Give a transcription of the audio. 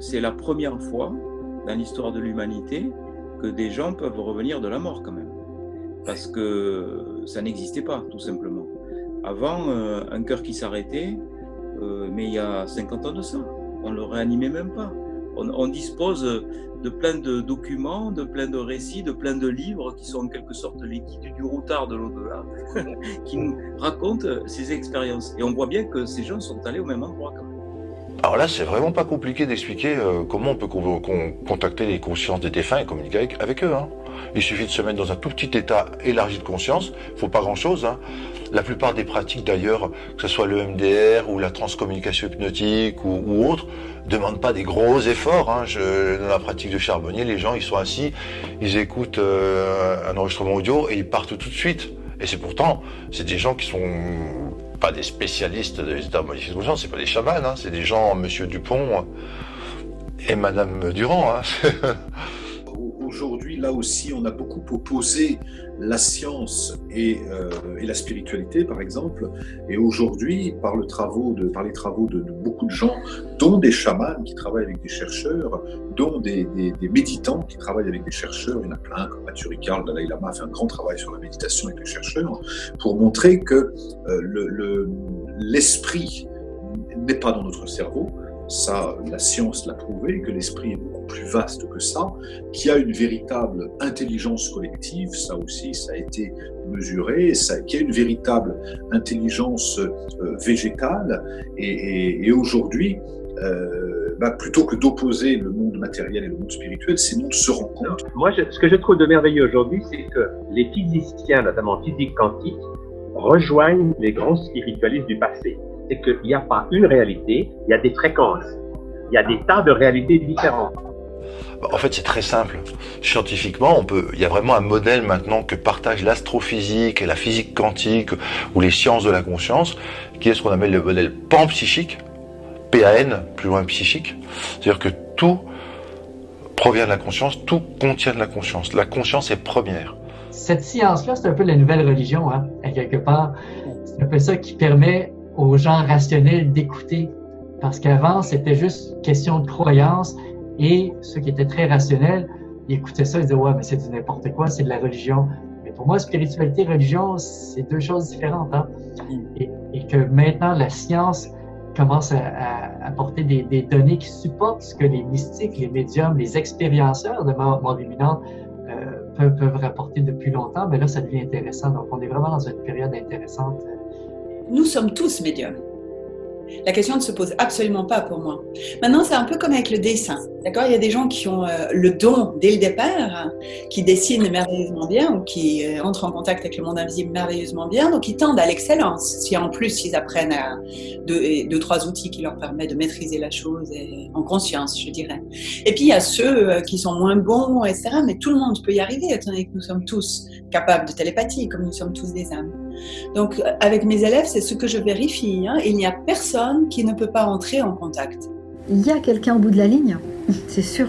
c'est la première fois dans l'histoire de l'humanité que des gens peuvent revenir de la mort quand même. Parce que ça n'existait pas, tout simplement. Avant, un cœur qui s'arrêtait, mais il y a 50 ans de ça, on ne le réanimait même pas. On dispose de plein de documents, de plein de récits, de plein de livres qui sont en quelque sorte les guides du routard de l'au-delà, qui nous racontent ces expériences. Et on voit bien que ces gens sont allés au même endroit quand même. Alors là, c'est vraiment pas compliqué d'expliquer comment on peut contacter les consciences des défunts et communiquer avec eux. Hein. Il suffit de se mettre dans un tout petit état élargi de conscience, faut pas grand-chose. Hein. La plupart des pratiques d'ailleurs, que ce soit le MDR ou la transcommunication hypnotique ou autre, demandent pas des gros efforts. Hein. Dans la pratique de Charbonnier, les gens ils sont assis, ils écoutent un enregistrement audio et ils partent tout de suite. Et c'est des gens qui sont pas des spécialistes de l'état modifié de conscience, c'est pas des chamans, hein, c'est des gens, Monsieur Dupont et Madame Durand. Hein. Aujourd'hui, là aussi, on a beaucoup opposé la science et la spiritualité, par exemple. Et aujourd'hui, par les travaux de beaucoup de gens, dont des chamans qui travaillent avec des chercheurs, dont des méditants qui travaillent avec des chercheurs, il y en a plein, comme Matthieu Ricard, le Dalai Lama a fait un grand travail sur la méditation avec les chercheurs, pour montrer que l'esprit n'est pas dans notre cerveau. Ça, la science l'a prouvé, que l'esprit est beaucoup plus vaste que ça, qu'il y a une véritable intelligence collective, ça aussi, ça a été mesuré, qu'il y a une véritable intelligence végétale, et aujourd'hui, plutôt que d'opposer le monde matériel et le monde spirituel, ces mondes se rencontrent. Moi, ce que je trouve de merveilleux aujourd'hui, c'est que les physiciens, notamment physique quantique, rejoignent les grands spiritualistes du passé. C'est qu'il n'y a pas une réalité, il y a des fréquences, il y a des tas de réalités différentes. En fait, c'est très simple. Scientifiquement, il y a vraiment un modèle maintenant que partagent l'astrophysique et la physique quantique ou les sciences de la conscience, qui est ce qu'on appelle le modèle panpsychique, PAN, plus loin psychique. C'est-à-dire que tout provient de la conscience, tout contient de la conscience. La conscience est première. Cette science-là, c'est un peu la nouvelle religion, hein, à quelque part. C'est un peu ça qui permet aux gens rationnels d'écouter. Parce qu'avant, c'était juste question de croyance et ceux qui étaient très rationnels, ils écoutaient ça, ils disaient « Ouais, mais c'est du n'importe quoi, c'est de la religion. » Mais pour moi, spiritualité et religion, c'est deux choses différentes. Hein? Et que maintenant, la science commence à apporter des données qui supportent ce que les mystiques, les médiums, les expérienceurs de mort imminente peuvent rapporter depuis longtemps. Mais là, ça devient intéressant. Donc, on est vraiment dans une période intéressante. Nous sommes tous médiums. La question ne se pose absolument pas pour moi. Maintenant, c'est un peu comme avec le dessin. D'accord ? Il y a des gens qui ont le don dès le départ, qui dessinent merveilleusement bien ou qui entrent en contact avec le monde invisible merveilleusement bien, donc ils tendent à l'excellence. Si en plus ils apprennent deux, trois outils qui leur permettent de maîtriser la chose en conscience, je dirais. Et puis il y a ceux qui sont moins bons, etc. Mais tout le monde peut y arriver, étant donné que nous sommes tous capables de télépathie, comme nous sommes tous des âmes. Donc avec mes élèves, c'est ce que je vérifie. Hein. Il n'y a personne qui ne peut pas entrer en contact. Il y a quelqu'un au bout de la ligne, c'est sûr.